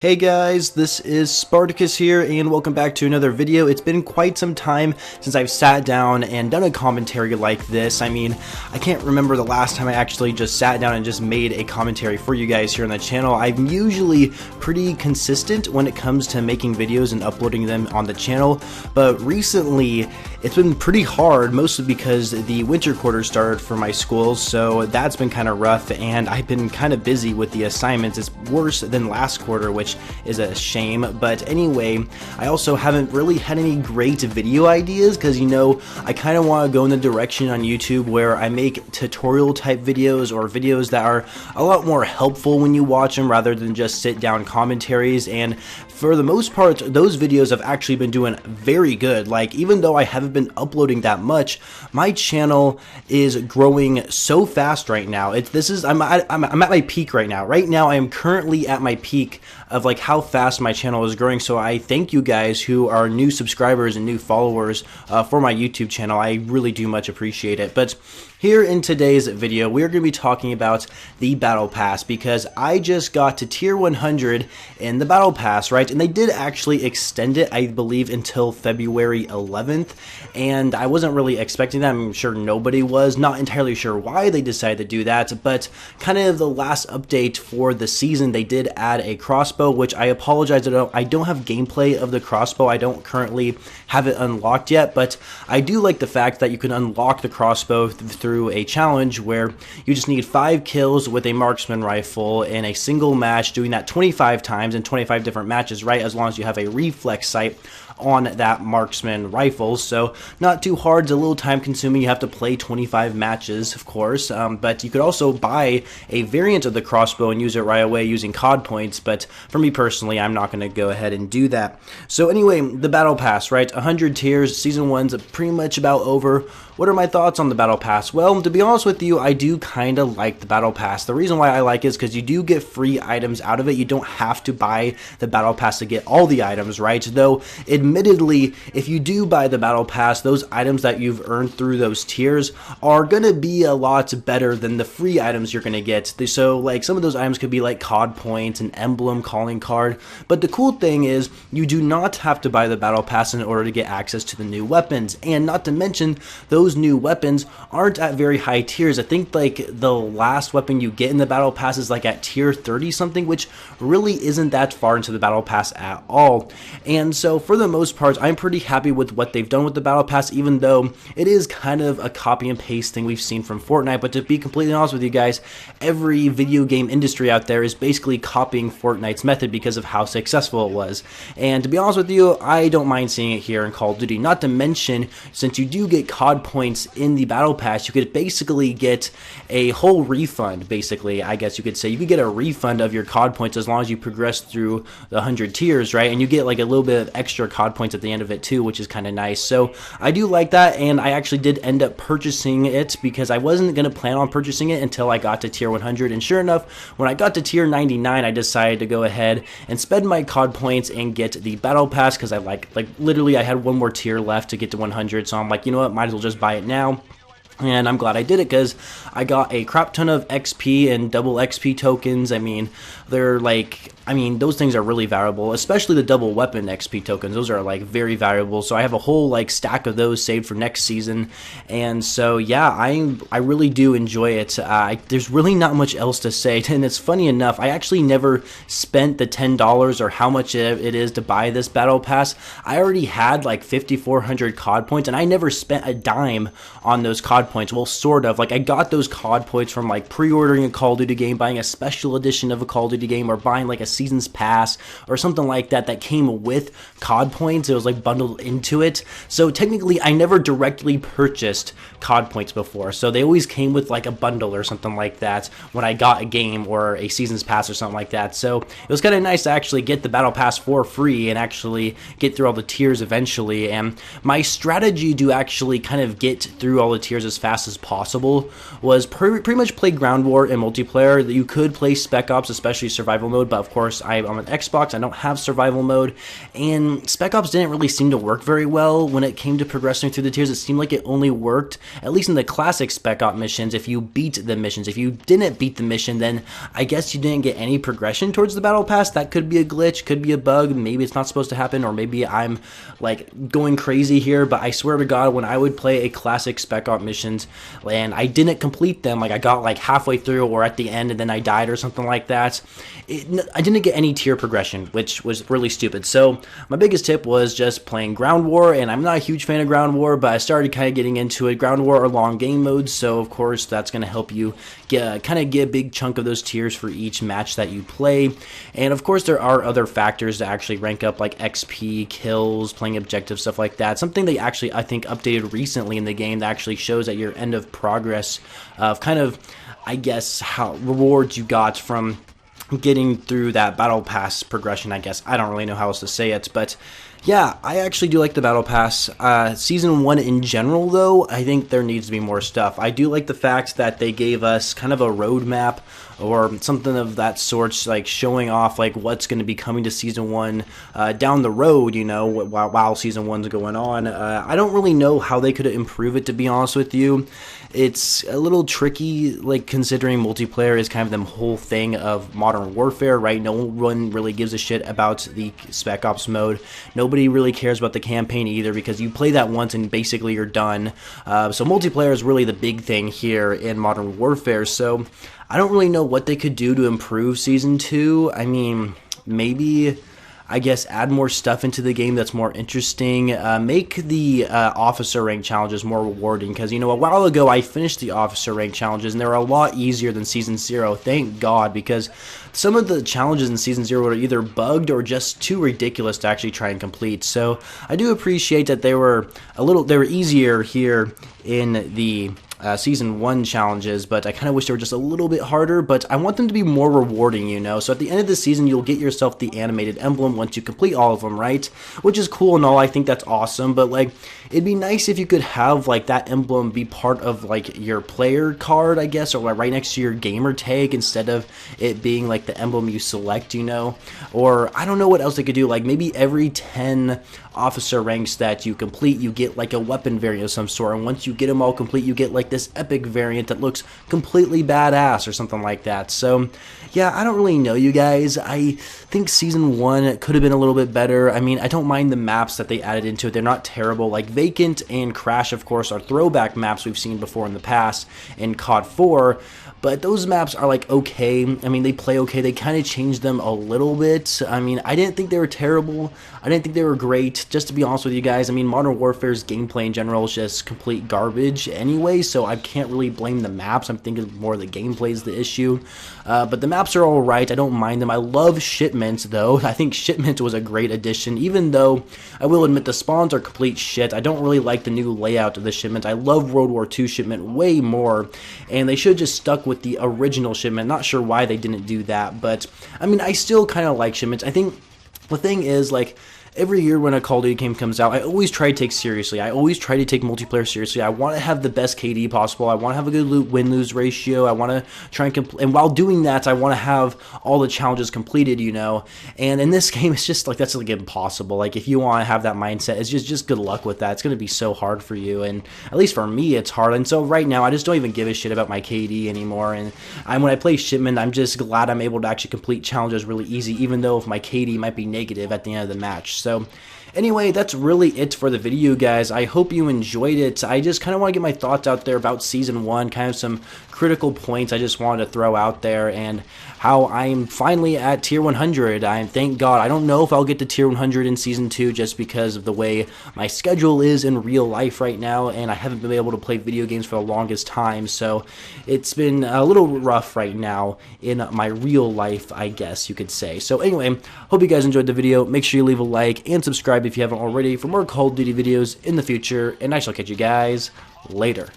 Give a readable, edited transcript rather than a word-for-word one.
Hey guys, this is Spartacus here, and welcome back to another video. It's been quite some time since I've sat down and done a commentary like this. I mean, I can't remember the last time I actually just sat down and just made a commentary for you guys here on the channel. I'm usually pretty consistent when it comes to making videos and uploading them on the channel, but recently it's been pretty hard, mostly because the winter quarter started for my school, so that's been kind of rough, and I've been kind of busy with the assignments. It's worse than last quarter, which is a shame. But anyway, I also haven't really had any great video ideas because, you know, I kind of want to go in the direction on YouTube where I make tutorial type videos or videos that are a lot more helpful when you watch them rather than just sit down commentaries. And for the most part, those videos have actually been doing very good. Like, even though I haven't been uploading that much, my channel is growing so fast right now. I'm at my peak right now. Right now, I am currently at my peak of like how fast my channel is growing. So I thank you guys who are new subscribers and new followers for my YouTube channel. I really do much appreciate it. But here in today's video, we're going to be talking about the Battle Pass because I just got to tier 100 in the Battle Pass, right? And they did actually extend it, I believe, until February 11th. And I wasn't really expecting that. I'm sure nobody was. Not entirely sure why they decided to do that. But kind of the last update for the season, they did add a crossbow, which I apologize. I don't have gameplay of the crossbow. I don't currently have it unlocked yet. But I do like the fact that you can unlock the crossbow through a challenge where you just need 5 kills with a marksman rifle in a single match, doing that 25 times in 25 different matches, right? As long as you have a reflex sight on that marksman rifle. So not too hard, it's a little time consuming. You have to play 25 matches, of course, but you could also buy a variant of the crossbow and use it right away using COD points. But for me personally, I'm not going to go ahead and do that. So anyway, the Battle Pass, right? 100 tiers, season 1's pretty much about over. What are my thoughts on the Battle Pass? Well, to be honest with you, I do kind of like the Battle Pass. The reason why I like it is because you do get free items out of it. You don't have to buy the Battle Pass to get all the items, right? Though, admittedly, if you do buy the Battle Pass, those items that you've earned through those tiers are going to be a lot better than the free items you're going to get. So, like, some of those items could be like COD points, an emblem, calling card. But the cool thing is, you do not have to buy the Battle Pass in order to get access to the new weapons. And not to mention, those new weapons aren't at very high tiers. I think like the last weapon you get in the Battle Pass is like at tier 30 something, which really isn't that far into the Battle Pass at all. And so for the most part, I'm pretty happy with what they've done with the Battle Pass, even though it is kind of a copy and paste thing we've seen from Fortnite. But to be completely honest with you guys, every video game industry out there is basically copying Fortnite's method because of how successful it was. And to be honest with you, I don't mind seeing it here in Call of Duty. Not to mention, since you do get COD points in the Battle Pass, you could basically get a whole refund, basically, I guess you could say. You could get a refund of your COD points as long as you progress through the 100 tiers, right? And you get like a little bit of extra COD points at the end of it too, which is kind of nice. So I do like that, and I actually did end up purchasing it because I wasn't going to plan on purchasing it until I got to tier 100. And sure enough, when I got to tier 99, I decided to go ahead and spend my COD points and get the Battle Pass because I like literally I had one more tier left to get to 100. So I'm like, you know what, might as well just buy it now. And I'm glad I did it because I got a crap ton of XP and double XP tokens. I mean, they're like, those things are really valuable, especially the double weapon XP tokens. Those are like very valuable. So I have a whole like stack of those saved for next season. And so, yeah, I really do enjoy it. There's really not much else to say. And it's funny enough, I actually never spent the $10 or how much it is to buy this Battle Pass. I already had like 5,400 COD points, and I never spent a dime on those COD points. Well, sort of. Like, I got those COD points from like pre-ordering a Call of Duty game, buying a special edition of a Call of Duty game, or buying like a season's pass or something like that that came with COD points. It was like bundled into it. So technically, I never directly purchased COD points before. So they always came with like a bundle or something like that when I got a game or a season's pass or something like that. So it was kind of nice to actually get the Battle Pass for free and actually get through all the tiers eventually. And my strategy to actually kind of get through all the tiers as fast as possible was pretty much play ground war and multiplayer. You could play Spec Ops, especially actually survival mode, but of course I'm on an Xbox, I don't have survival mode, and Spec Ops didn't really seem to work very well when it came to progressing through the tiers. It seemed like it only worked, at least in the classic Spec Ops missions, if you beat the missions. If you didn't beat the mission, then I guess you didn't get any progression towards the battle pass. That could be a glitch, could be a bug, maybe it's not supposed to happen, or maybe I'm like going crazy here, but I swear to God, when I would play a classic Spec Ops missions and I didn't complete them, like I got like halfway through or at the end and then I died or something like that, I didn't get any tier progression, which was really stupid. So my biggest tip was just playing Ground War, and I'm not a huge fan of Ground War, but I started kind of getting into it. Ground War are long game modes, so of course that's going to help you get a big chunk of those tiers for each match that you play. And of course there are other factors that actually rank up, like XP, kills, playing objectives, stuff like that. Something they actually, I think, updated recently in the game that actually shows at your end of progress of kind of, I guess, how rewards you got from getting through that battle pass progression, I guess. I don't really know how else to say it, but yeah, I actually do like the battle pass. Season 1 in general, though, I think there needs to be more stuff. I do like the fact that they gave us kind of a roadmap or something of that sort, like showing off like what's going to be coming to Season 1 down the road, you know, while Season 1's going on. I don't really know how they could improve it, to be honest with you. It's a little tricky, like, considering multiplayer is kind of the whole thing of Modern Warfare, right? No one really gives a shit about the Spec Ops mode. Nobody really cares about the campaign either, because you play that once and basically you're done. So multiplayer is really the big thing here in Modern Warfare. So I don't really know what they could do to improve Season 2. I mean, maybe, I guess, add more stuff into the game that's more interesting. Make the officer rank challenges more rewarding, because, you know, a while ago I finished the officer rank challenges and they were a lot easier than Season 0, thank God, because some of the challenges in Season 0 were either bugged or just too ridiculous to actually try and complete. So I do appreciate that they were easier here in the Season 1 challenges, but I kind of wish they were just a little bit harder, but I want them to be more rewarding, you know. So at the end of the season, you'll get yourself the animated emblem once you complete all of them, right? Which is cool and all, I think that's awesome, but like, it'd be nice if you could have like that emblem be part of like your player card, I guess, or like right next to your gamer tag, instead of it being like the emblem you select, you know. Or I don't know what else they could do, like maybe every 10 officer ranks that you complete, you get like a weapon variant of some sort, and once you get them all complete, you get like this epic variant that looks completely badass or something like that. So yeah, I don't really know, you guys. I think Season 1 could have been a little bit better. I mean, I don't mind the maps that they added into it. They're not terrible. Like Vacant and Crash, of course, are throwback maps we've seen before in the past in COD 4, but those maps are like okay. I mean, they play okay. They kind of changed them a little bit. I mean, I didn't think they were terrible. I didn't think they were great, just to be honest with you guys. I mean, Modern Warfare's gameplay in general is just complete garbage anyway, so I can't really blame the maps. I'm thinking more the gameplay is the issue. But the maps are alright. I don't mind them. I love Shipment, though. I think Shipment was a great addition, even though I will admit the spawns are complete shit. I don't really like the new layout of the Shipment. I love World War II Shipment way more, and they should have just stuck with the original Shipment. Not sure why they didn't do that, but I mean, I still kind of like Shipment. I think the thing is, like, every year when a Call of Duty game comes out, I always try to take seriously. I always try to take multiplayer seriously. I want to have the best KD possible. I want to have a good win-lose ratio. I want to try and complete, and while doing that, I want to have all the challenges completed, you know. And in this game, it's just like, that's like impossible. Like, if you want to have that mindset, it's just good luck with that. It's going to be so hard for you, and at least for me, it's hard. And so right now, I just don't even give a shit about my KD anymore. And when I play Shipment, I'm just glad I'm able to actually complete challenges really easy, even though if my KD might be negative at the end of the match. So anyway, that's really it for the video, guys. I hope you enjoyed it. I just kind of want to get my thoughts out there about Season 1, kind of some critical points I just wanted to throw out there, and how I'm finally at Tier 100. Thank God. I don't know if I'll get to Tier 100 in Season 2 just because of the way my schedule is in real life right now, and I haven't been able to play video games for the longest time, so it's been a little rough right now in my real life, I guess you could say. So anyway, hope you guys enjoyed the video. Make sure you leave a like and subscribe if you haven't already for more Call of Duty videos in the future, and I shall catch you guys later.